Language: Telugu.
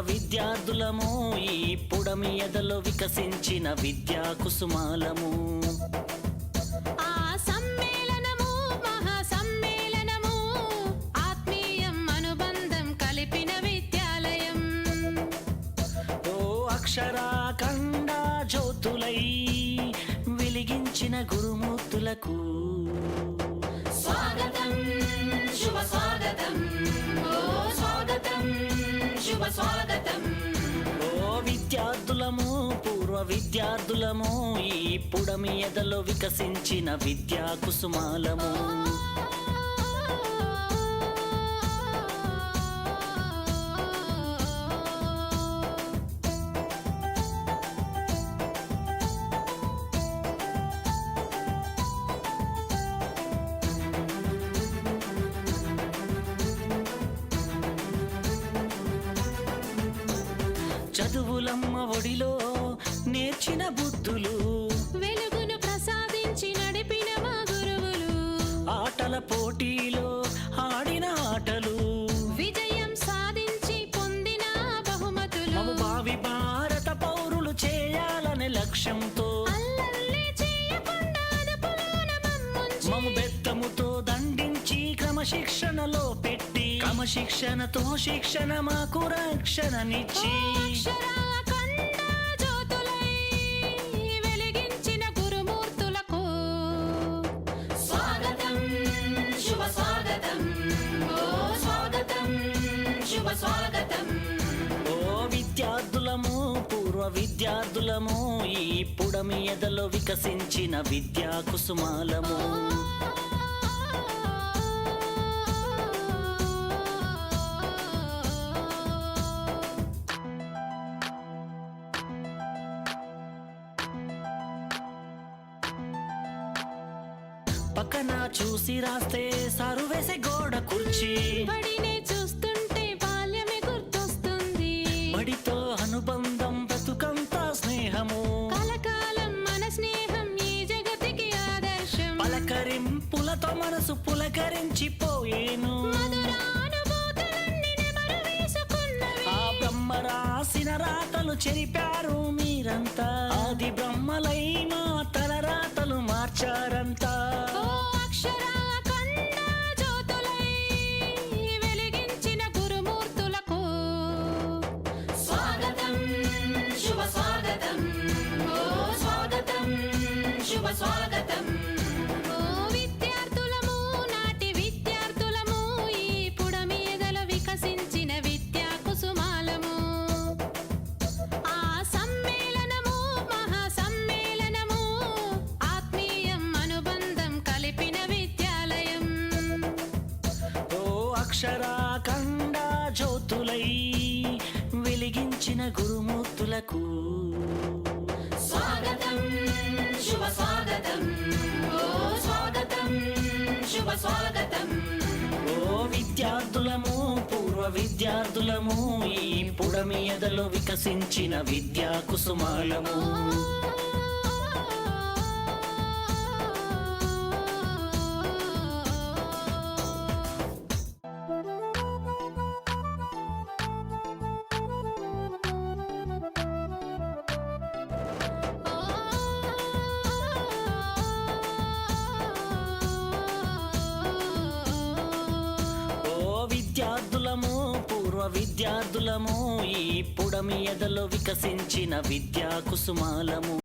విద్యార్థులము ఈ పుడమి ఎదలో వికసించిన విద్యా కుసుమాలము. ఆ సమ్మేళనము మహా సమ్మేళనము ఆత్మీయం అనుబంధం కలిపిన విద్యాలయం. ఓ అక్షరాఖండ జ్యోతులై వెలిగించిన గురుమూర్తులకు స్వాగతం శుభ స్వాగతం. ఓ స్వాగతం శుభ స్వాగతం. ఓ విద్యార్థులము పూర్వ విద్యార్థులము ఈ పుడమి ఎదలో వికసించిన విద్యా కుసుమాలము. చదువులమ్మ ఒడిలో నేర్చిన బుద్ధులు వెలుగును ప్రసాదించి నడిపిన మా గురువులు. ఆటల పోటీలో ఆడిన ఆటలు విజయం సాధించి పొందిన బహుమతులు. మము భావి భారత పౌరులు చేయాలనే లక్ష్యంతో అల్లర్లే చేయకుండా అదుపులోన మమ్ముంచి మము బెత్తముతో దండించి క్రమశిక్షణలో పెట్టి క్రమశిక్షణతో శిక్షణ మాకు రక్షణనిచ్చి అక్షరాఖండ జ్యోతులై వెలిగించిన గురుమూర్తులకు స్వాగతం శుభ స్వాగతం. ఓ స్వాగతం శుభ స్వాగతం. ఓ విద్యార్థులము పూర్వ విద్యార్థులము ఈ పుడమి ఎదలో వికసించిన విద్యా కుసుమాలము. పక్కన చూసి రాస్తే సారు వేసే గోడ కుర్చీ బడినే చూస్తుంటే బాల్యమే గుర్తొస్తుంది. బడితో అనుబంధం బ్రతుకంతా స్నేహము కలకాలం మన స్నేహం ఈ జగతికి ఆదర్శం. పలకరింపులతో మనసు పులకరించిపోయేను మధురానుభూతులన్నీ నెమరు వేసుకున్నవి. ఆ బ్రహ్మ రాసిన రాతలు చెరిపారు మీరంతా ఆది బ్రహ్మలై మా తల రాతలు మార్చారంతా. ఓ అక్షరాఖండ జ్యోతులై వెలిగించిన గురుమూర్తులకు స్వాగతం శుభ స్వాగతం. ఓ స్వాగతం శుభ స్వాగతం. ఓ విద్యార్థులము నాటి విద్యార్థులము ఈ పుడమి ఎదలో వికసించిన విద్యా కుసుమాలము. ఆ సమ్మేళనము మహా సమ్మేళనము ఆత్మీయం అనుబంధం కలిపిన విద్యాలయం. ఓ అక్షరాఖండ జ్యోతులై వెలిగించిన గురుమూర్తులకు స్వాగతం శుభ స్వాగతం. ఓ స్వాగతం శుభ స్వాగతం. ఓ విద్యార్థులము పూర్వ విద్యార్థులము ఈ పుడమి ఎదలో వికసించిన విద్యా కుసుమాలము. ఓ విద్యార్థులము పూర్వ విద్యార్థులము ఈ పుడమి ఎదలో వికసించిన విద్యా కుసుమాలము.